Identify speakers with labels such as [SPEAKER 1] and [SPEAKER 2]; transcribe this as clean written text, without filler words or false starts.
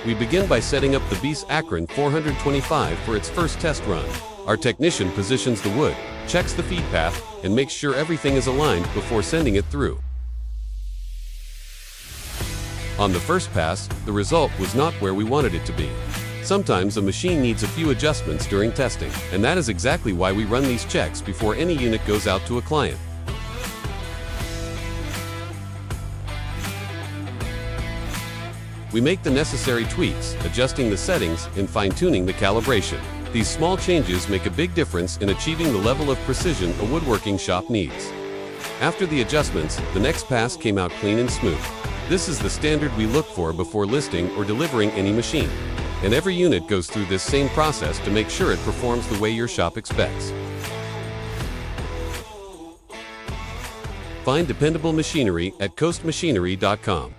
[SPEAKER 1] We begin by setting up the Biesse Akron 425 for its first test run. Our technician positions the wood, checks the feed path, and makes sure everything is aligned before sending it through. On the first pass, the result was not where we wanted it to be. Sometimes a machine needs a few adjustments during testing, and that is exactly why we run these checks before any unit goes out to a client. We make the necessary tweaks, adjusting the settings and fine-tuning the calibration. These small changes make a big difference in achieving the level of precision a woodworking shop needs. After the adjustments, the next pass came out clean and smooth. This is the standard we look for before listing or delivering any machine. And every unit goes through this same process to make sure it performs the way your shop expects. Find dependable machinery at coastmachinery.com.